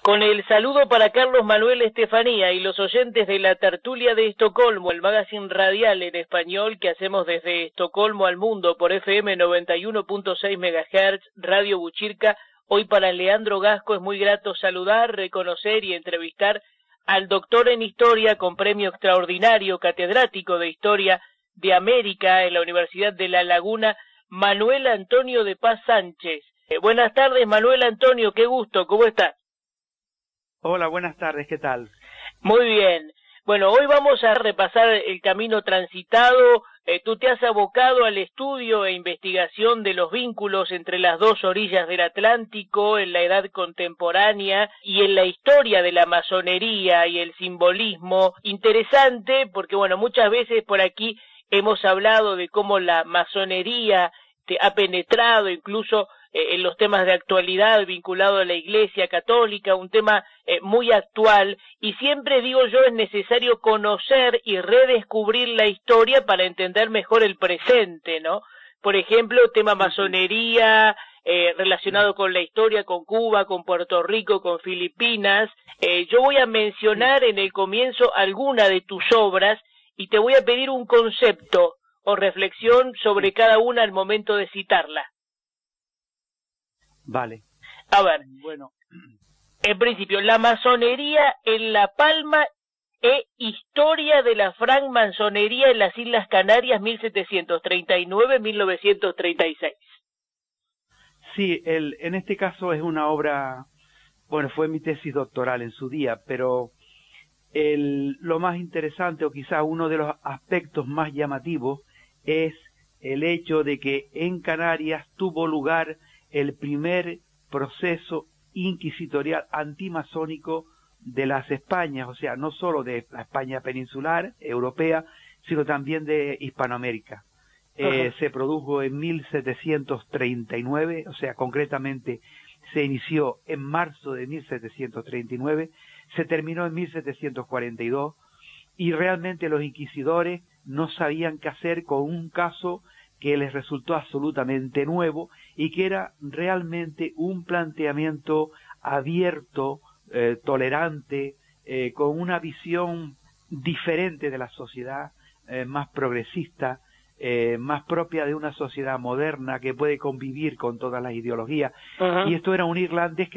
Con el saludo para Carlos Manuel Estefanía y los oyentes de la tertulia de Estocolmo, el magazine radial en español que hacemos desde Estocolmo al mundo por FM 91.6 MHz, Radio Buchirca. Hoy para Leandro Gasco es muy grato saludar, reconocer y entrevistar al doctor en Historia con premio extraordinario, catedrático de Historia de América en la Universidad de La Laguna, Manuel Antonio de Paz Sánchez. Buenas tardes, Manuel Antonio, qué gusto, ¿cómo estás? Hola, buenas tardes, ¿qué tal? Muy bien. Bueno, hoy vamos a repasar el camino transitado. Tú te has abocado al estudio e investigación de los vínculos entre las dos orillas del Atlántico en la edad contemporánea y en la historia de la masonería y el simbolismo. Interesante porque, bueno, muchas veces por aquí hemos hablado de cómo la masonería ha penetrado incluso en los temas de actualidad vinculado a la Iglesia Católica, un tema muy actual, y siempre digo yo es necesario conocer y redescubrir la historia para entender mejor el presente, ¿no? Por ejemplo, tema masonería, relacionado con la historia, con Cuba, con Puerto Rico, con Filipinas. Yo voy a mencionar en el comienzo alguna de tus obras y te voy a pedir un concepto o reflexión sobre cada una al momento de citarla. Vale. A ver, bueno, en principio, la masonería en La Palma e historia de la francmasonería en las Islas Canarias 1739-1936. Sí, en este caso es una obra, bueno, fue mi tesis doctoral en su día, pero lo más interesante o quizá uno de los aspectos más llamativos es el hecho de que en Canarias tuvo lugar el primer proceso inquisitorial antimasónico de las Españas, o sea, no solo de la España peninsular, europea, sino también de Hispanoamérica. Se produjo en 1739, o sea, concretamente se inició en marzo de 1739, se terminó en 1742, y realmente los inquisidores no sabían qué hacer con un caso que les resultó absolutamente nuevo y que era realmente un planteamiento abierto, tolerante, con una visión diferente de la sociedad, más progresista, más propia de una sociedad moderna que puede convivir con todas las ideologías. Y esto era un irlandés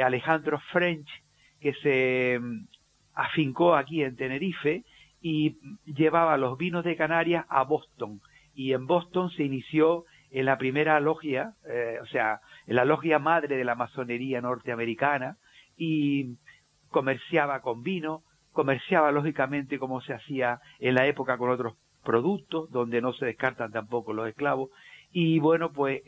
Alejandro French, que se afincó aquí en Tenerife y llevaba los vinos de Canarias a Boston, y en Boston se inició en la primera logia, o sea, en la logia madre de la masonería norteamericana, y comerciaba con vino, comerciaba lógicamente como se hacía en la época con otros productos, donde no se descartan tampoco los esclavos, y bueno, pues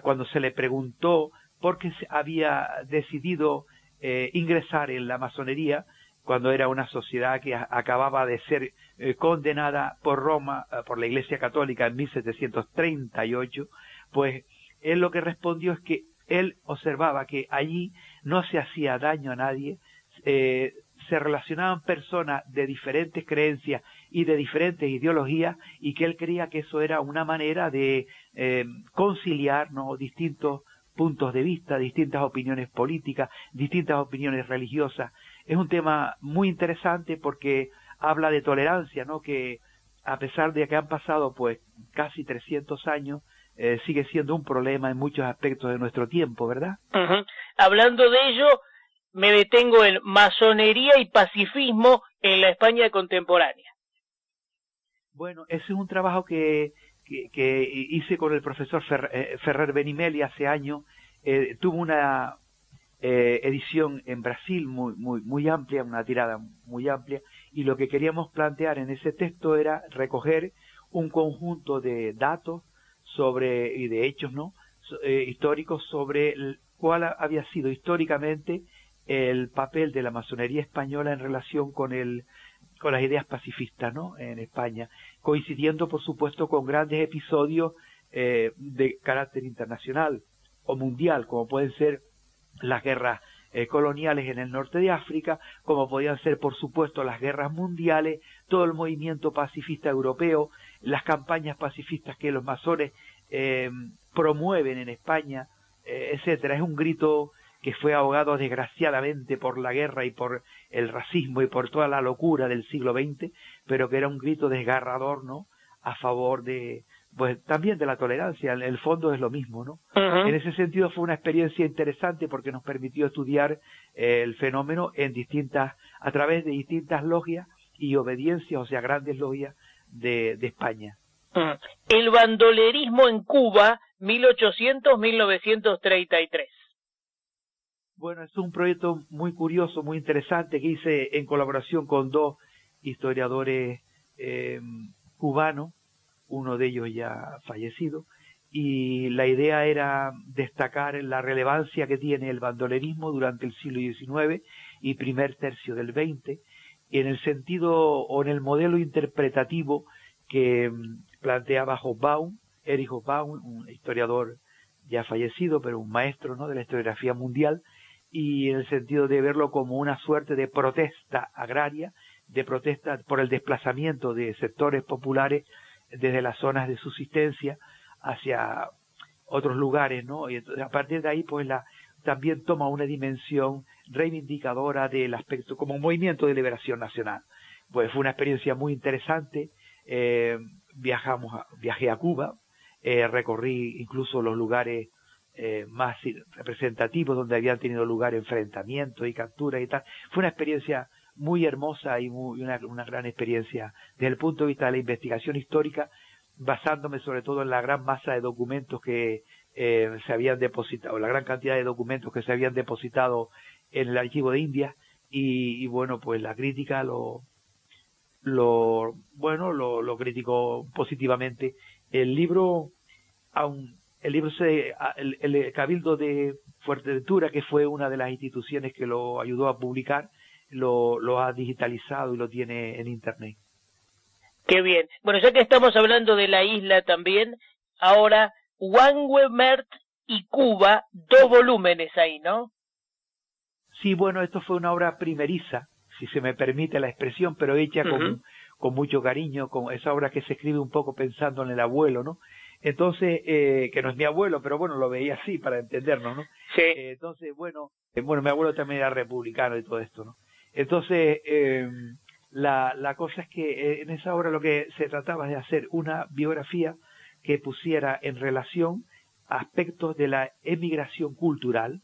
cuando se le preguntó por qué había decidido ingresar en la masonería, cuando era una sociedad que acababa de ser condenada por Roma, por la Iglesia Católica en 1738, pues él lo que respondió es que él observaba que allí no se hacía daño a nadie, se relacionaban personas de diferentes creencias y de diferentes ideologías, y que él creía que eso era una manera de conciliar, ¿no?, distintos puntos de vista, distintas opiniones políticas, distintas opiniones religiosas. Es un tema muy interesante porque habla de tolerancia, ¿no?, que a pesar de que han pasado pues casi 300 años, sigue siendo un problema en muchos aspectos de nuestro tiempo, ¿verdad? Hablando de ello, me detengo en masonería y pacifismo en la España contemporánea. Bueno, ese es un trabajo que hice con el profesor Ferrer Benimeli hace años. Tuvo una edición en Brasil muy amplia, una tirada muy amplia, y lo que queríamos plantear en ese texto era recoger un conjunto de datos y de hechos, ¿no?, históricos sobre cuál había sido históricamente el papel de la masonería española en relación con las ideas pacifistas, ¿no?, en España, coincidiendo por supuesto con grandes episodios de carácter internacional o mundial, como pueden ser las guerras coloniales en el norte de África, como podían ser por supuesto las guerras mundiales, todo el movimiento pacifista europeo, las campañas pacifistas que los masones promueven en España, etcétera. Es un grito que fue ahogado desgraciadamente por la guerra y por el racismo y por toda la locura del siglo XX, pero que era un grito desgarrador, ¿no?, a favor de, pues también de la tolerancia. En el fondo es lo mismo, ¿no? En ese sentido fue una experiencia interesante porque nos permitió estudiar el fenómeno a través de distintas logias y obediencias, o sea, grandes logias de España. El bandolerismo en Cuba, 1800-1933. Bueno, es un proyecto muy curioso, muy interesante, que hice en colaboración con dos historiadores cubanos, uno de ellos ya fallecido, y la idea era destacar la relevancia que tiene el bandolerismo durante el siglo XIX y primer tercio del XX, en el sentido o en el modelo interpretativo que planteaba Hobsbawm, Erich Hobsbawm, un historiador ya fallecido, pero un maestro, ¿no?, de la historiografía mundial, y en el sentido de verlo como una suerte de protesta agraria, de protesta por el desplazamiento de sectores populares desde las zonas de subsistencia hacia otros lugares, ¿no? Y entonces, a partir de ahí, pues también toma una dimensión reivindicadora del aspecto como un movimiento de liberación nacional. Pues fue una experiencia muy interesante. Viajé a Cuba, recorrí incluso los lugares más representativos donde habían tenido lugar enfrentamientos y capturas y tal. Fue una experiencia muy hermosa y una gran experiencia desde el punto de vista de la investigación histórica, basándome sobre todo en la gran masa de documentos que se habían depositado, la gran cantidad de documentos que se habían depositado en el archivo de Indias, y bueno, pues la crítica lo criticó positivamente. El libro el Cabildo de Fuerteventura, que fue una de las instituciones que lo ayudó a publicar, lo ha digitalizado y lo tiene en internet. Qué bien. Bueno, ya que estamos hablando de la isla también, ahora Wango-Emergt y Cuba, 2 volúmenes ahí, ¿no? Sí, bueno, esto fue una obra primeriza, si se me permite la expresión, pero hecha con mucho cariño, con esa obra que se escribe un poco pensando en el abuelo, ¿no? Entonces, que no es mi abuelo, pero bueno, lo veía así para entendernos, ¿no? Sí. Entonces, bueno, mi abuelo también era republicano y todo esto, ¿no? Entonces, la cosa es que en esa obra lo que se trataba de hacer una biografía que pusiera en relación aspectos de la emigración cultural,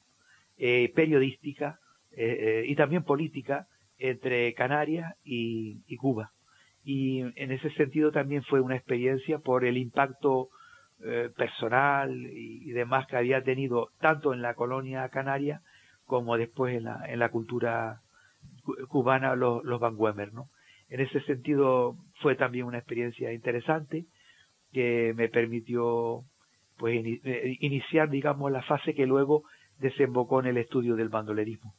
periodística y también política entre Canarias y Cuba. Y en ese sentido también fue una experiencia por el impacto personal y demás que había tenido tanto en la colonia canaria como después en la cultura cubana los Wango-Emergt, ¿no? En ese sentido fue también una experiencia interesante que me permitió pues iniciar, digamos, la fase que luego desembocó en el estudio del bandolerismo.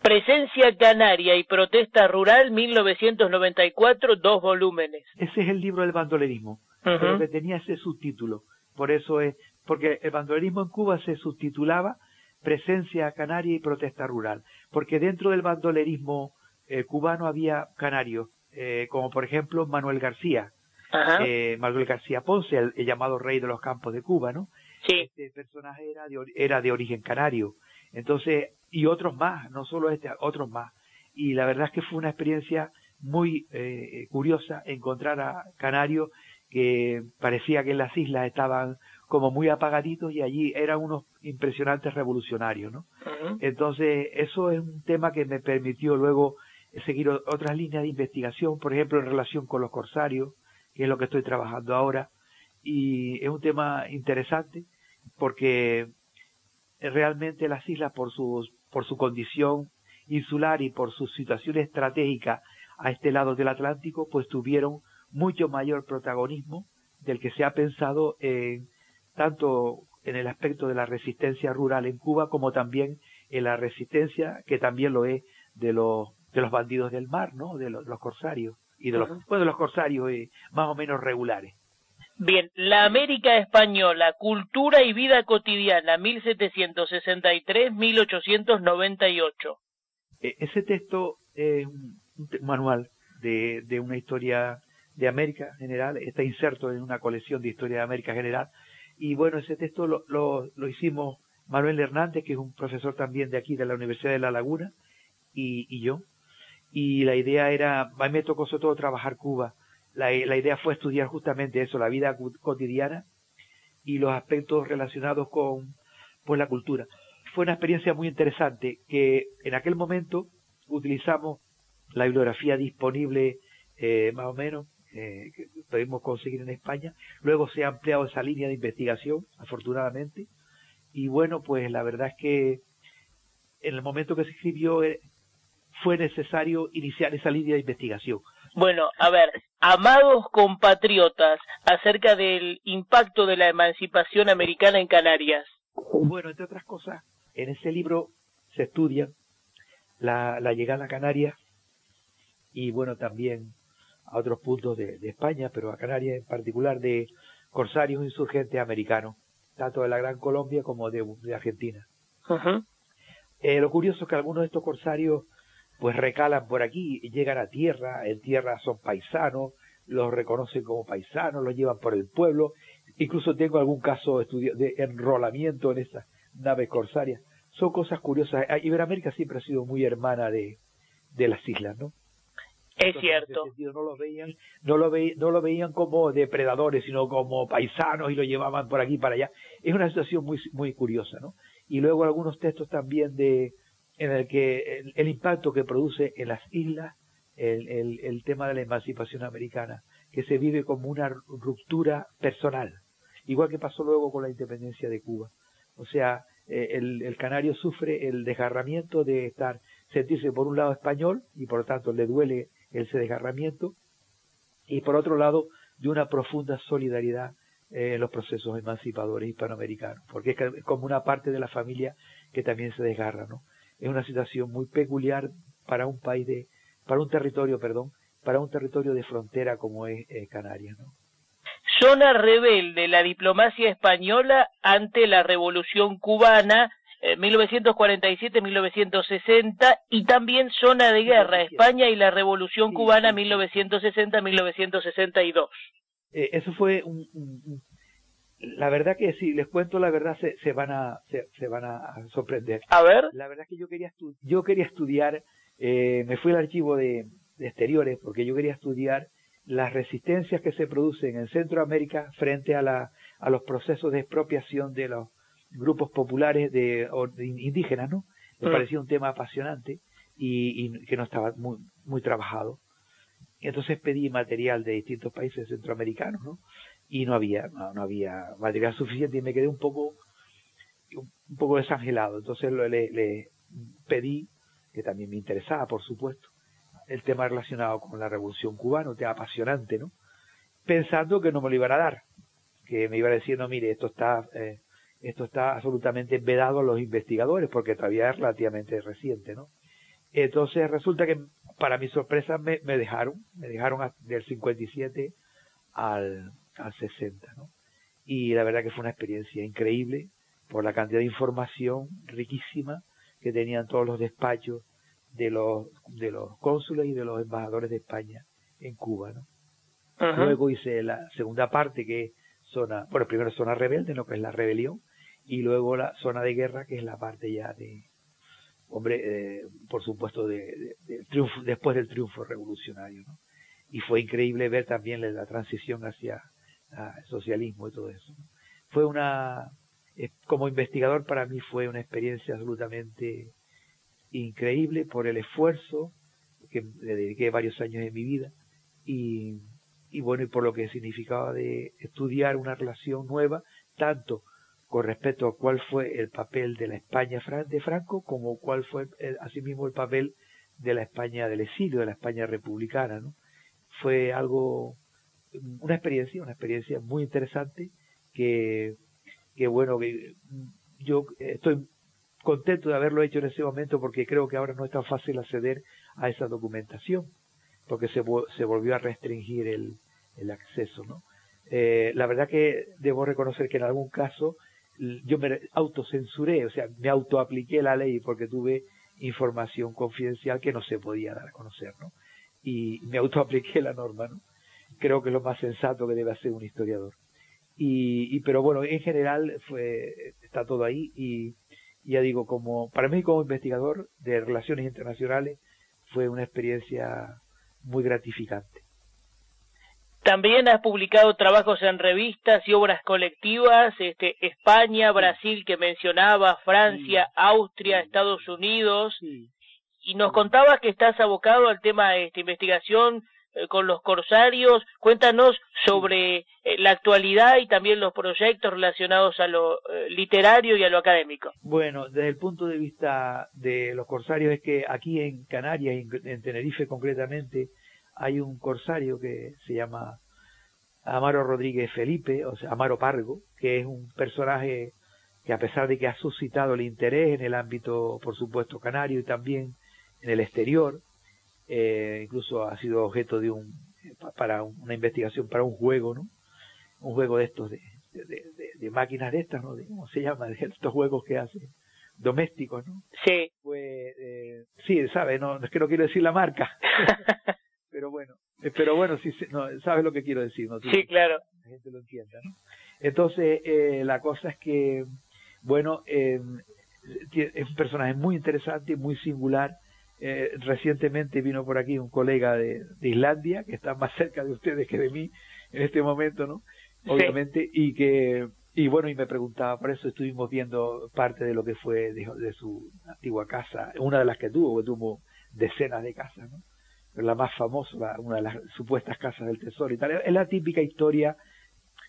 Presencia canaria y protesta rural, 1994, 2 volúmenes. Ese es el libro del bandolerismo, pero que tenía ese subtítulo. Por eso es, porque el bandolerismo en Cuba se subtitulaba Presencia canaria y protesta rural, porque dentro del bandolerismo cubano había canarios, como por ejemplo Manuel García Ponce, el llamado rey de los campos de Cuba, ¿no? Sí. Este personaje era de origen canario. Entonces, y otros más, no solo otros más. Y la verdad es que fue una experiencia muy curiosa encontrar a canarios que parecía que en las islas estaban como muy apagaditos y allí eran unos impresionantes revolucionarios, ¿no? Entonces, eso es un tema que me permitió luego seguir otras líneas de investigación, por ejemplo, en relación con los corsarios, que es lo que estoy trabajando ahora, y es un tema interesante porque realmente las islas por su condición insular y por su situación estratégica a este lado del Atlántico, pues tuvieron mucho mayor protagonismo del que se ha pensado tanto en el aspecto de la resistencia rural en Cuba como también en la resistencia, que también lo es, de los bandidos del mar, ¿no? De los corsarios y de los corsarios más o menos regulares. Bien, la América Española, cultura y vida cotidiana, 1763-1898. Ese texto es un manual de una historia de América general, está inserto en una colección de historia de América general, y bueno, ese texto lo hicimos Manuel Hernández, que es un profesor también de aquí, de la Universidad de La Laguna, y yo. Y la idea era, a mí me tocó sobre todo trabajar Cuba. La idea fue estudiar justamente eso, la vida cotidiana y los aspectos relacionados con pues, la cultura. Fue una experiencia muy interesante, que en aquel momento utilizamos la bibliografía disponible más o menos, que pudimos conseguir en España. Luego se ha ampliado esa línea de investigación, afortunadamente. Y bueno, pues la verdad es que en el momento que se escribió fue necesario iniciar esa línea de investigación. Bueno, a ver, amados compatriotas, acerca del impacto de la emancipación americana en Canarias. Bueno, entre otras cosas, en ese libro se estudia la llegada a Canarias y bueno, también a otros puntos de España, pero a Canarias en particular, de corsarios insurgentes americanos, tanto de la Gran Colombia como de Argentina. Uh-huh. Lo curioso es que algunos de estos corsarios pues recalan por aquí, llegan a tierra, en tierra son paisanos, los reconocen como paisanos, los llevan por el pueblo, incluso tengo algún caso de enrolamiento en esas naves corsarias. Son cosas curiosas. Iberoamérica siempre ha sido muy hermana de las islas, ¿no? Es cierto. En ese sentido, no lo veían como depredadores, sino como paisanos y lo llevaban por aquí y para allá. Es una situación muy, muy curiosa, ¿no? Y luego algunos textos también en el que el impacto que produce en las islas el tema de la emancipación americana, que se vive como una ruptura personal, igual que pasó luego con la independencia de Cuba. O sea, el canario sufre el desgarramiento de sentirse por un lado español y por lo tanto le duele ese desgarramiento, y por otro lado de una profunda solidaridad en los procesos emancipadores hispanoamericanos, porque es como una parte de la familia que también se desgarra, ¿no? Es una situación muy peculiar para un territorio de frontera como es Canarias, ¿no? Zona rebelde, la diplomacia española ante la Revolución Cubana, 1947-1960, y también zona de guerra, España y la Revolución Cubana, 1960-1962. Eso fue la verdad que si les cuento la verdad se van a sorprender. A ver. La verdad es que yo quería estudiar, me fui al archivo de exteriores porque yo quería estudiar las resistencias que se producen en Centroamérica frente a los procesos de expropiación de los grupos populares de indígenas, ¿no? Me parecía un tema apasionante y que no estaba muy, muy trabajado. Entonces pedí material de distintos países centroamericanos, ¿no? Y no había material suficiente y me quedé un poco desangelado. Entonces le pedí, que también me interesaba, por supuesto, el tema relacionado con la Revolución Cubana, un tema apasionante, ¿no? Pensando que no me lo iban a dar, que me iban a decir, no, mire, esto está absolutamente vedado a los investigadores, porque todavía es relativamente reciente, ¿no? Entonces resulta que, para mi sorpresa, me dejaron del 57 al 60, ¿no? Y la verdad que fue una experiencia increíble por la cantidad de información riquísima que tenían todos los despachos de los cónsules y de los embajadores de España en Cuba, ¿no? Uh-huh. Luego hice la segunda parte, que es primero zona rebelde, lo que es la rebelión, y luego la zona de guerra, que es la parte ya por supuesto, del triunfo, después del triunfo revolucionario, ¿no? Y fue increíble ver también la transición hacia el socialismo y todo eso, ¿no? Como investigador, para mí fue una experiencia absolutamente increíble por el esfuerzo que le dediqué varios años de mi vida y bueno, y por lo que significaba de estudiar una relación nueva, tanto con respecto a cuál fue el papel de la España de Franco, como cuál fue asimismo el papel de la España del exilio, de la España republicana, ¿no? Fue una experiencia muy interesante que bueno, que yo estoy contento de haberlo hecho en ese momento, porque creo que ahora no es tan fácil acceder a esa documentación, porque se volvió a restringir el acceso, ¿no? La verdad que debo reconocer que en algún caso yo me autocensuré, o sea, me autoapliqué la ley porque tuve información confidencial que no se podía dar a conocer, ¿no? Y me autoapliqué la norma, ¿no? Creo que es lo más sensato que debe hacer un historiador. pero bueno, en general está todo ahí y ya digo, para mí como investigador de relaciones internacionales fue una experiencia muy gratificante. También has publicado trabajos en revistas y obras colectivas, España, Brasil que mencionaba, Francia, sí, Austria, sí, Estados Unidos, sí, y nos contabas que estás abocado al tema de investigación con los corsarios. Cuéntanos sobre la actualidad y también los proyectos relacionados a lo literario y a lo académico. Bueno, desde el punto de vista de los corsarios es que aquí en Canarias, en Tenerife concretamente, hay un corsario que se llama Amaro Rodríguez Felipe, o sea, Amaro Pargo, que es un personaje que a pesar de que ha suscitado el interés en el ámbito, por supuesto, canario y también en el exterior, incluso ha sido objeto de para una investigación, para un juego, ¿no? Un juego de estos, de máquinas de estas, ¿no? ¿Cómo se llama? De estos juegos que hacen domésticos, ¿no? Sí. Pues, sí, ¿sabes? No, es que no quiero decir la marca. Pero bueno, sí, no, sabes lo que quiero decir, ¿no? Sí, claro. La gente lo entienda, ¿no? Entonces, la cosa es que, bueno, es un personaje muy interesante, muy singular. Recientemente vino por aquí un colega de Islandia, que está más cerca de ustedes que de mí en este momento, ¿no? Obviamente, sí. Y bueno, y me preguntaba, por eso estuvimos viendo parte de lo que fue de su antigua casa, una de las que tuvo decenas de casas, ¿no? La más famosa, una de las supuestas casas del tesoro y tal. Es la típica historia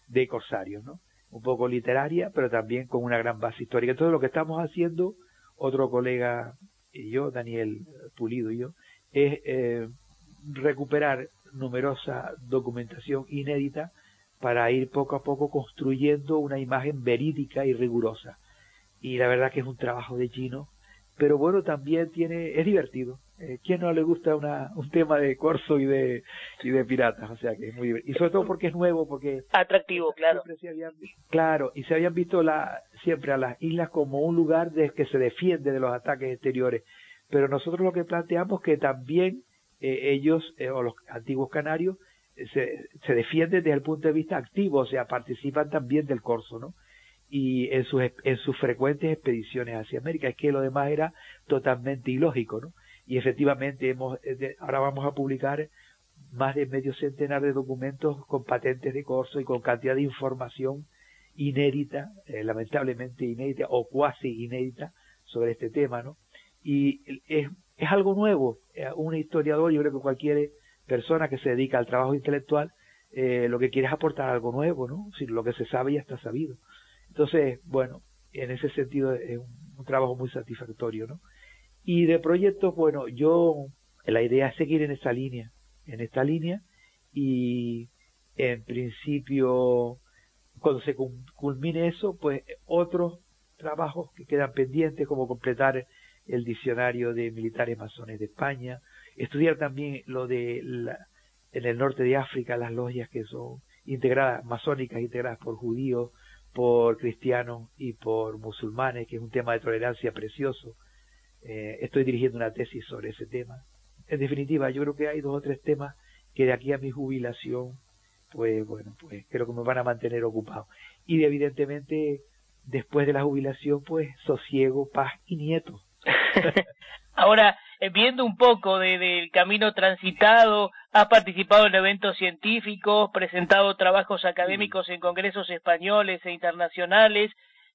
de corsarios, ¿no? Un poco literaria, pero también con una gran base histórica. Entonces lo que estamos haciendo, otro colega y yo, Daniel Pulido y yo, es recuperar numerosa documentación inédita para ir poco a poco construyendo una imagen verídica y rigurosa. Y la verdad que es un trabajo de chino, pero bueno, también es divertido. ¿Quién no le gusta un tema de corso y de piratas? O sea que es muy divertido. Y sobre todo porque es nuevo, porque atractivo, claro. Claro, y se habían visto siempre a las islas como un lugar que se defiende de los ataques exteriores. Pero nosotros lo que planteamos que también ellos, o los antiguos canarios, se defienden desde el punto de vista activo, o sea, participan también del corso, ¿no? Y en sus frecuentes expediciones hacia América. Es que lo demás era totalmente ilógico, ¿no? Y efectivamente ahora vamos a publicar más de medio centenar de documentos con patentes de corso y con cantidad de información inédita, lamentablemente inédita o cuasi inédita sobre este tema, ¿no? Y es algo nuevo. Un historiador, yo creo que cualquier persona que se dedica al trabajo intelectual, lo que quiere es aportar algo nuevo, ¿no? Si lo que se sabe ya está sabido. Entonces, bueno, en ese sentido es un trabajo muy satisfactorio, ¿no? Y de proyectos, bueno, la idea es seguir en esta línea, y en principio, cuando se culmine eso, pues otros trabajos que quedan pendientes, como completar el diccionario de militares masones de España, estudiar también en el norte de África, las logias que son masónicas integradas por judíos, por cristianos y por musulmanes, que es un tema de tolerancia precioso. Estoy dirigiendo una tesis sobre ese tema. En definitiva, yo creo que hay 2 o 3 temas que de aquí a mi jubilación, pues bueno, pues creo que me van a mantener ocupado. Y evidentemente, después de la jubilación, pues sosiego, paz y nietos. Ahora, viendo un poco del camino transitado, has participado en eventos científicos, presentado trabajos académicos en congresos españoles e internacionales,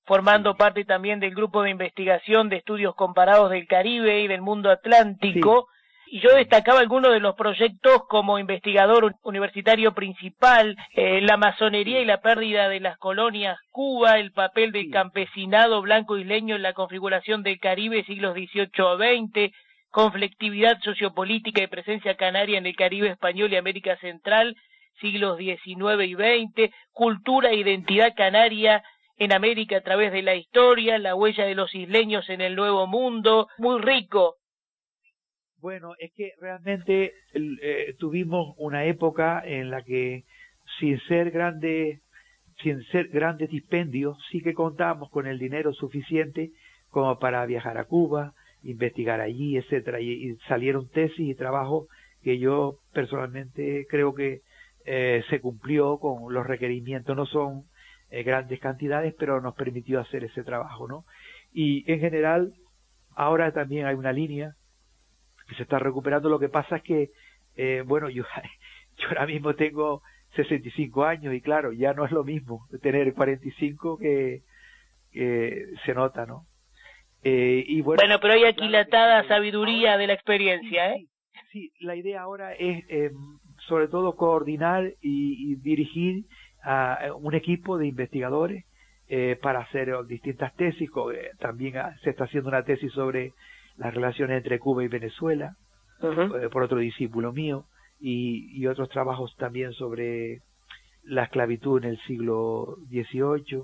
formando parte también del grupo de investigación de estudios comparados del Caribe y del mundo atlántico. Sí. Y yo destacaba algunos de los proyectos como investigador universitario principal, la masonería y la pérdida de las colonias Cuba, el papel del campesinado blanco isleño en la configuración del Caribe siglos XVIII a XX, conflictividad sociopolítica y presencia canaria en el Caribe español y América Central, siglos XIX y XX, cultura e identidad canaria en América a través de la historia, la huella de los isleños en el Nuevo Mundo, muy rico. Bueno, es que realmente tuvimos una época en la que sin ser grandes dispendios, sí que contábamos con el dinero suficiente como para viajar a Cuba, investigar allí, etcétera, y salieron tesis y trabajos que yo personalmente creo que se cumplió con los requerimientos. No son grandes cantidades, pero nos permitió hacer ese trabajo, ¿no? Y en general, ahora también hay una línea que se está recuperando. Lo que pasa es que, bueno, yo ahora mismo tengo 65 años y claro, ya no es lo mismo tener 45 que se nota, ¿no? Y bueno, pero hay aquilatada claro, sabiduría ahora, de la experiencia, ¿eh? Sí, la idea ahora es sobre todo coordinar y dirigir a un equipo de investigadores para hacer distintas tesis. También se está haciendo una tesis sobre las relaciones entre Cuba y Venezuela, por otro discípulo mío, y otros trabajos también sobre la esclavitud en el siglo XVIII,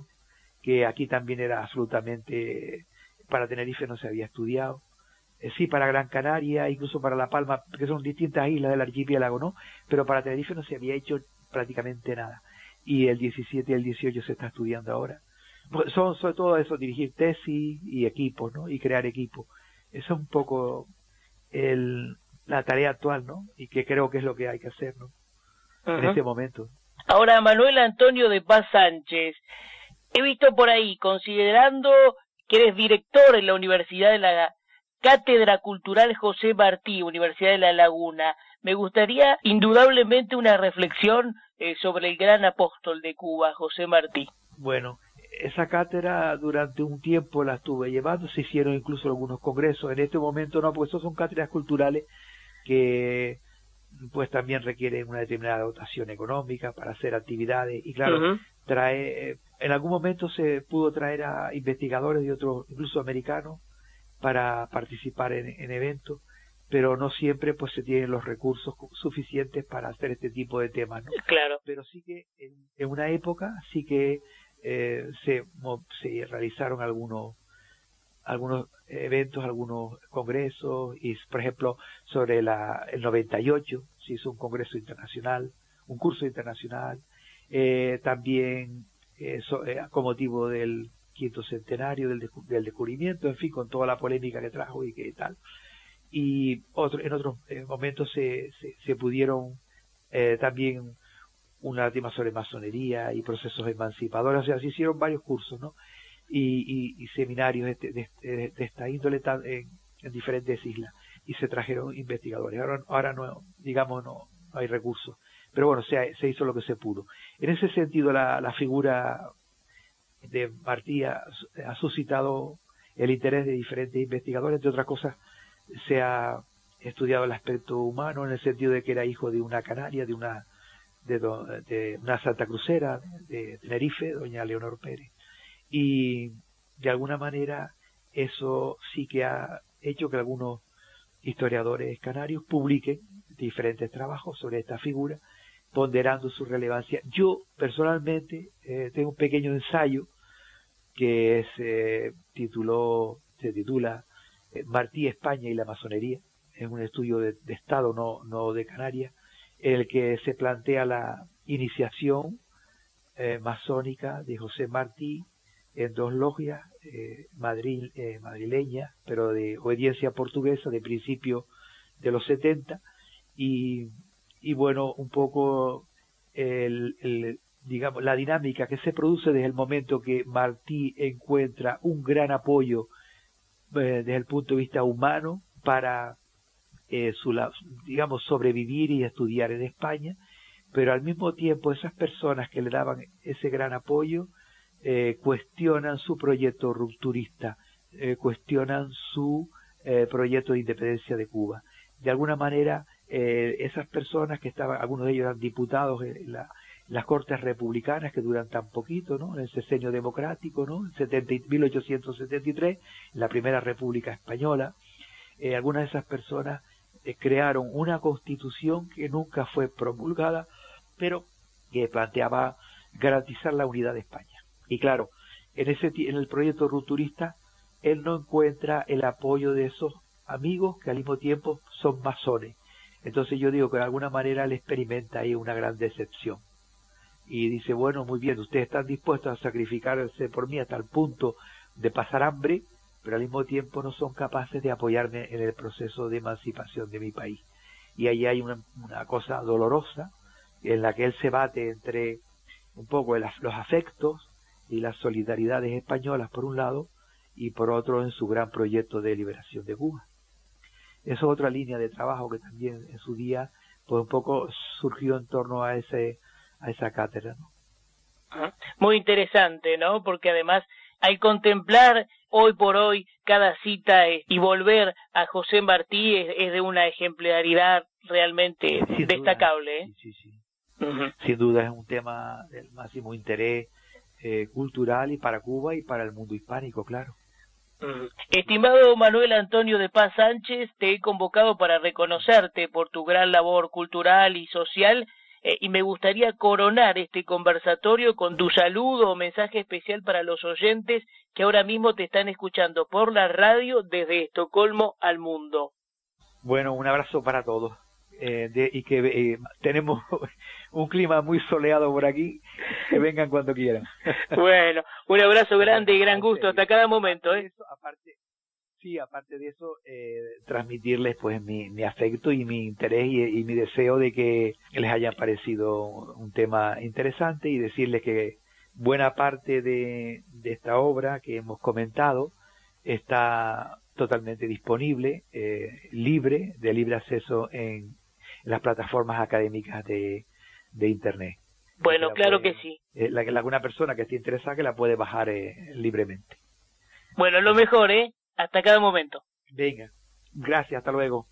que aquí también era absolutamente, para Tenerife no se había estudiado. Sí, para Gran Canaria, incluso para La Palma, que son distintas islas del archipiélago, ¿no? Pero para Tenerife no se había hecho prácticamente nada. Y el 17 y el 18 se está estudiando ahora. Son sobre todo eso, dirigir tesis y equipos, ¿no? Y crear equipos. Eso es un poco la tarea actual, ¿no? Y que creo que es lo que hay que hacer, ¿no? En este momento. Ahora, Manuel Antonio de Paz Sánchez, he visto por ahí, considerando que eres director en la Universidad de la Cátedra Cultural José Martí, Universidad de La Laguna, me gustaría indudablemente una reflexión sobre el gran apóstol de Cuba, José Martí. Bueno, esa cátedra durante un tiempo la estuve llevando, se hicieron incluso algunos congresos. En este momento no, porque esas son cátedras culturales que pues también requieren una determinada dotación económica para hacer actividades y claro, en algún momento se pudo traer a investigadores de otros, incluso americanos, para participar en eventos, pero no siempre pues se tienen los recursos suficientes para hacer este tipo de temas, ¿no? Claro. Pero sí que en una época sí que se realizaron algunos eventos, algunos congresos, y por ejemplo sobre el 98 se hizo un congreso internacional, un curso internacional, también con motivo del 5º centenario del descubrimiento, en fin, con toda la polémica que trajo y que tal. Y en otros momentos se pudieron también una tema sobre masonería y procesos emancipadores, o sea, se hicieron varios cursos, ¿no? Y seminarios de esta índole en diferentes islas, y se trajeron investigadores. Ahora no, digamos, no hay recursos, pero bueno, se hizo lo que se pudo. En ese sentido, la figura de Martí ha suscitado el interés de diferentes investigadores. Entre otras cosas, se ha estudiado el aspecto humano en el sentido de que era hijo de una canaria, de una santacrucera de Tenerife, doña Leonor Pérez, y de alguna manera eso sí que ha hecho que algunos historiadores canarios publiquen diferentes trabajos sobre esta figura, ponderando su relevancia. Yo personalmente tengo un pequeño ensayo que se titula Martí, España y la masonería. Es un estudio de Estado, no de Canarias, en el que se plantea la iniciación masónica de José Martí en dos logias madrileñas, pero de obediencia portuguesa, de principio de los 70, y bueno, un poco digamos, la dinámica que se produce desde el momento que Martí encuentra un gran apoyo desde el punto de vista humano para digamos, sobrevivir y estudiar en España, pero al mismo tiempo esas personas que le daban ese gran apoyo cuestionan su proyecto rupturista, cuestionan su proyecto de independencia de Cuba. De alguna manera, esas personas que estaban, algunos de ellos eran diputados en las Cortes Republicanas, que duran tan poquito, ¿no? En el Sexenio Democrático, ¿no? En 1873, en la Primera República Española, algunas de esas personas crearon una constitución que nunca fue promulgada, pero que planteaba garantizar la unidad de España. Y claro, en el proyecto rupturista, él no encuentra el apoyo de esos amigos que al mismo tiempo son masones. Entonces yo digo que de alguna manera él experimenta ahí una gran decepción. Y dice, bueno, muy bien, ustedes están dispuestos a sacrificarse por mí hasta el punto de pasar hambre, pero al mismo tiempo no son capaces de apoyarme en el proceso de emancipación de mi país. Y ahí hay una cosa dolorosa en la que él se bate entre un poco los afectos y las solidaridades españolas por un lado, y por otro en su gran proyecto de liberación de Cuba. Eso es otra línea de trabajo que también en su día pues un poco surgió en torno a esa cátedra, ¿no? Muy interesante, ¿no? Porque además al contemplar hoy por hoy cada cita y volver a José Martí es de una ejemplaridad realmente Sin destacable. Duda, sí. Sin duda es un tema del máximo interés cultural y para Cuba y para el mundo hispánico, claro. Estimado Manuel Antonio de Paz Sánchez, te he convocado para reconocerte por tu gran labor cultural y social y me gustaría coronar este conversatorio con tu saludo o mensaje especial para los oyentes que ahora mismo te están escuchando por la radio desde Estocolmo al mundo. Bueno, un abrazo para todos y que tenemos un clima muy soleado por aquí, que vengan cuando quieran. Bueno, un abrazo grande y gran gusto hasta cada momento. Aparte de eso, transmitirles pues mi afecto y mi interés y mi deseo de que les haya parecido un tema interesante y decirles que buena parte de esta obra que hemos comentado está totalmente disponible, libre, de libre acceso en las plataformas académicas de Internet. Bueno, claro que sí. Alguna persona que esté interesada que la puede bajar libremente. Bueno, lo mejor, hasta cada momento. Venga, gracias, hasta luego.